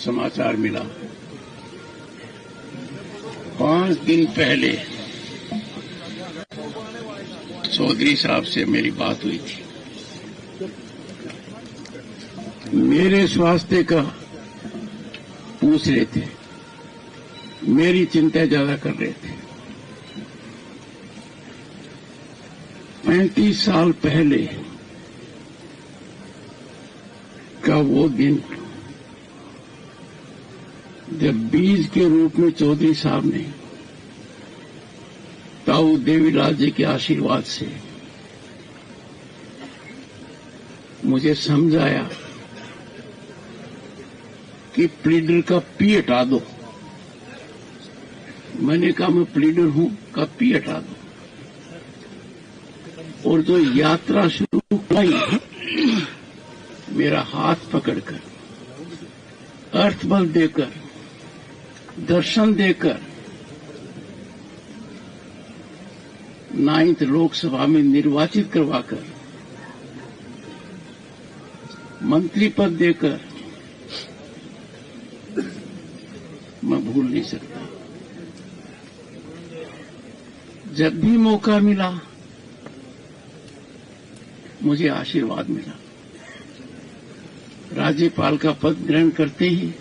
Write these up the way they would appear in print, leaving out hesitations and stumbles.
समाचार मिला। 5 दिन पहले चौधरी साहब से मेरी बात हुई थी। मेरे स्वास्थ्य का पूछ रहे थे, मेरी चिंता ज्यादा कर रहे थे। 35 साल पहले का वो दिन जब बीज के रूप में चौधरी साहब ने ताऊ देवीलाल जी के आशीर्वाद से मुझे समझाया कि प्लीडर का पी हटा दो। मैंने कहा मैं प्लीडर हूं, का पी हटा दो। और जो यात्रा शुरू की, मेरा हाथ पकड़कर, अर्थबल देकर, दर्शन देकर 9th लोकसभा में निर्वाचित करवाकर, मंत्री पद देकर, मैं भूल नहीं सकता। जब भी मौका मिला मुझे आशीर्वाद मिला। राज्यपाल का पद ग्रहण करते ही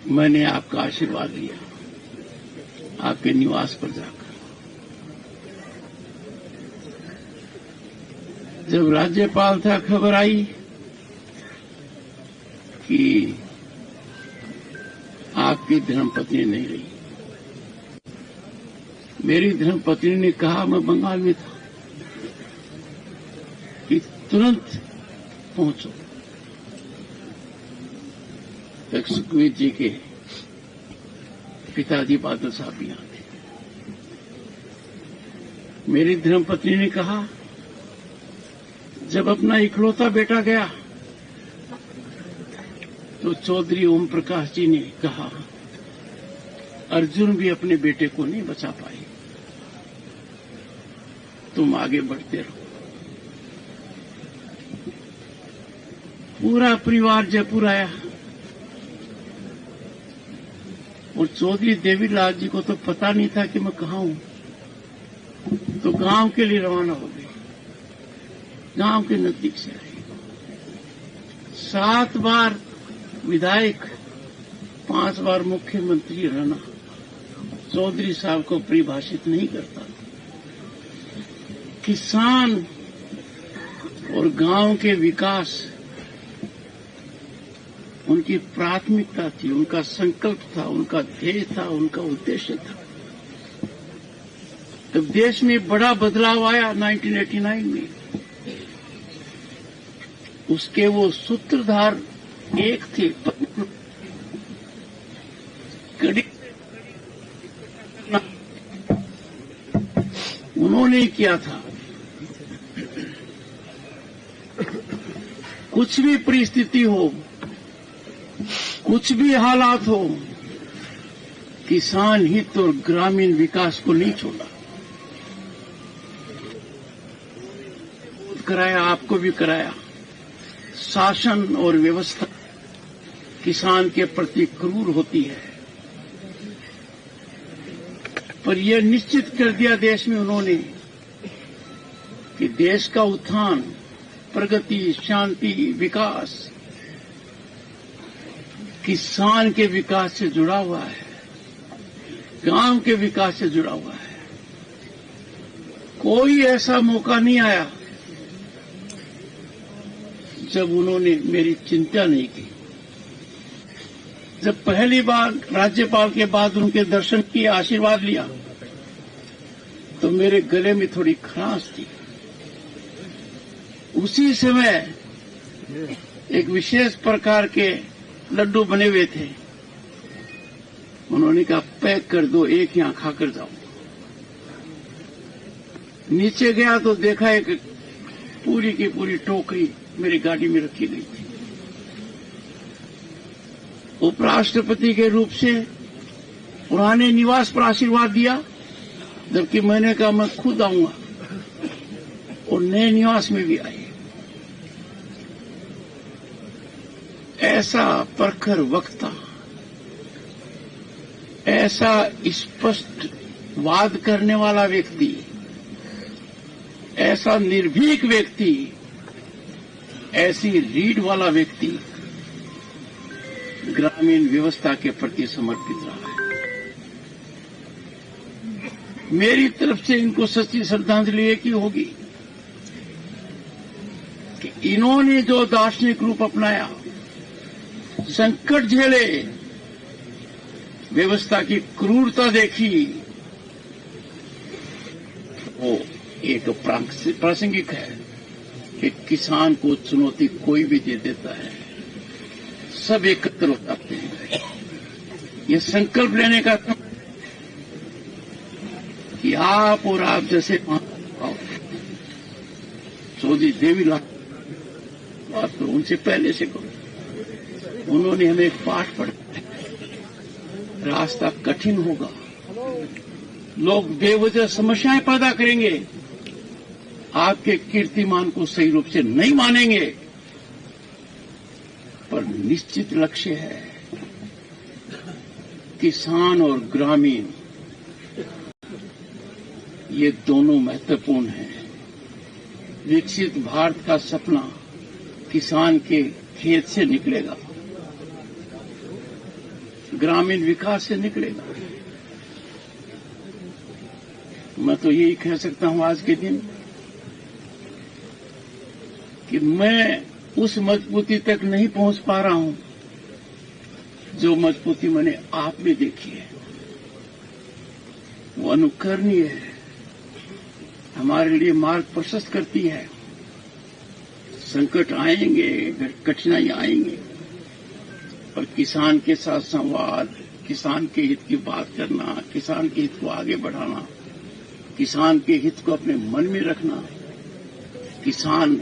मैंने आपका आशीर्वाद लिया, आपके निवास पर जाकर। जब राज्यपाल था, खबर आई कि आपकी धर्मपत्नी नहीं रही। मेरी धर्मपत्नी ने कहा, मैं बंगाल में था, कि तुरंत पहुंचो। सुखवीर जी के पिताजी बादल साहब भी यहाँ थे। मेरी धर्मपत्नी ने कहा, जब अपना इकलौता बेटा गया तो चौधरी ओम प्रकाश जी ने कहा, अर्जुन भी अपने बेटे को नहीं बचा पाए, तुम आगे बढ़ते रहो। पूरा परिवार जयपुर आया और चौधरी देवीलाल जी को तो पता नहीं था कि मैं कहाँ हूं, तो गांव के लिए रवाना हो गए। गांव के नजदीक से आए। 7 बार विधायक, 5 बार मुख्यमंत्री रहना चौधरी साहब को परिभाषित नहीं करता। किसान और गांव के विकास उनकी प्राथमिकता थी, उनका संकल्प था, उनका ध्येय था, उनका उद्देश्य था। तब देश में बड़ा बदलाव आया 1989 में। उसके वो सूत्रधार एक थे, उन्होंने किया था। कुछ भी परिस्थिति हो, कुछ भी हालात हो, किसान हित और ग्रामीण विकास को नहीं छोड़ा। कराया, आपको भी कराया। शासन और व्यवस्था किसान के प्रति क्रूर होती है, पर यह निश्चित कर दिया देश में उन्होंने कि देश का उत्थान, प्रगति, शांति, विकास किसान के विकास से जुड़ा हुआ है, गांव के विकास से जुड़ा हुआ है। कोई ऐसा मौका नहीं आया जब उन्होंने मेरी चिंता नहीं की। जब पहली बार राज्यपाल के बाद उनके दर्शन किए, आशीर्वाद लिया, तो मेरे गले में थोड़ी खराश थी। उसी समय एक विशेष प्रकार के लड्डू बने हुए थे। उन्होंने कहा, पैक कर दो, एक यहां खाकर जाओ। नीचे गया तो देखा एक पूरी की पूरी टोकरी मेरी गाड़ी में रखी गई थी। उपराष्ट्रपति के रूप से पुराने निवास पर आशीर्वाद दिया, जबकि मैंने कहा मैं खुद आऊंगा, और नए निवास में भी आए। ऐसा प्रखर वक्ता, ऐसा स्पष्ट वाद करने वाला व्यक्ति, ऐसा निर्भीक व्यक्ति, ऐसी रीढ़ वाला व्यक्ति ग्रामीण व्यवस्था के प्रति समर्पित रहा है। मेरी तरफ से इनको सच्ची श्रद्धांजलि एक ही होगी कि इन्होंने जो दार्शनिक रूप अपनाया, संकट झेले, व्यवस्था की क्रूरता देखी, वो एक प्रासंगिक है कि किसान को चुनौती कोई भी दे देता है, सब एकत्र हो जाते हैं। ये संकल्प लेने का कि आप और आप जैसे चौधरी देवीलाल बात तो उनसे पहले से करो, उन्होंने हमें एक पाठ पढ़ाया, रास्ता कठिन होगा, लोग बेवजह समस्याएं पैदा करेंगे, आपके कीर्तिमान को सही रूप से नहीं मानेंगे, पर निश्चित लक्ष्य है किसान और ग्रामीण, ये दोनों महत्वपूर्ण हैं। विकसित भारत का सपना किसान के खेत से निकलेगा, ग्रामीण विकास से निकलेगा। मैं तो यही कह सकता हूं आज के दिन कि मैं उस मजबूती तक नहीं पहुंच पा रहा हूं जो मजबूती मैंने आप में देखी है। वो अनुकरणीय है, हमारे लिए मार्ग प्रशस्त करती है। संकट आएंगे, कठिनाई आएंगे, पर किसान के साथ संवाद, किसान के हित की बात करना, किसान के हित को आगे बढ़ाना, किसान के हित को अपने मन में रखना, किसान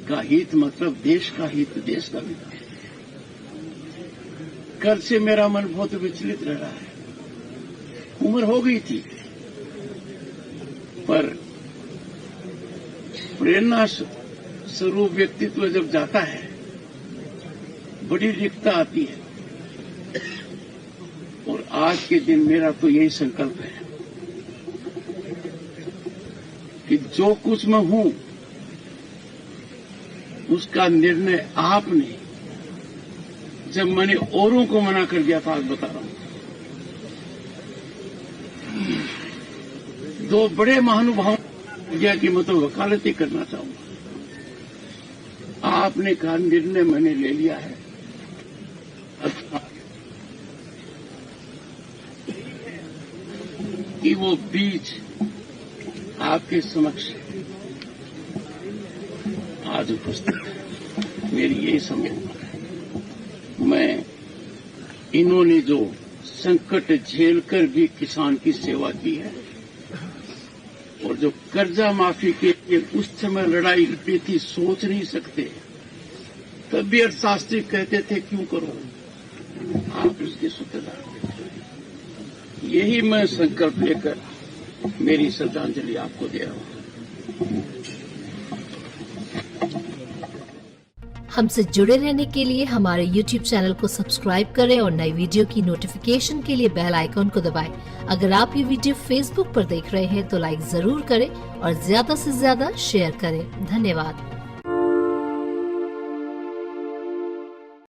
का हित मतलब देश का हित, देश का हित। कल से मेरा मन बहुत विचलित रह रहा है। उम्र हो गई थी, पर प्रेरणा स्वरूप व्यक्तित्व जब जाता है, बड़ी रिक्तता आती है। और आज के दिन मेरा तो यही संकल्प है कि जो कुछ मैं हूं, उसका निर्णय आपने, जब मैंने औरों को मना कर दिया था, आज बता रहा हूं। दो बड़े महानुभावों दिया कि मैं तो वकालती करना चाहूंगा, आपने कहा निर्णय मैंने ले लिया है। कि वो बीज आपके समक्ष आज उपस्थित है। मेरी यही समझ है, मैं इन्होंने जो संकट झेलकर भी किसान की सेवा की है, और जो कर्जा माफी के लिए उस समय लड़ाई लड़ी थी, सोच नहीं सकते। तब भी अर्थशास्त्री कहते थे क्यों करो, आप उसके सूत्रधार थे। यही मैं संकल्प लेकर मेरी श्रद्धांजलि आपको दे रहा हूं। हमसे जुड़े रहने के लिए हमारे YouTube चैनल को सब्सक्राइब करें और नई वीडियो की नोटिफिकेशन के लिए बेल आइकॉन को दबाएं। अगर आप ये वीडियो Facebook पर देख रहे हैं तो लाइक जरूर करें और ज्यादा से ज्यादा शेयर करें। धन्यवाद।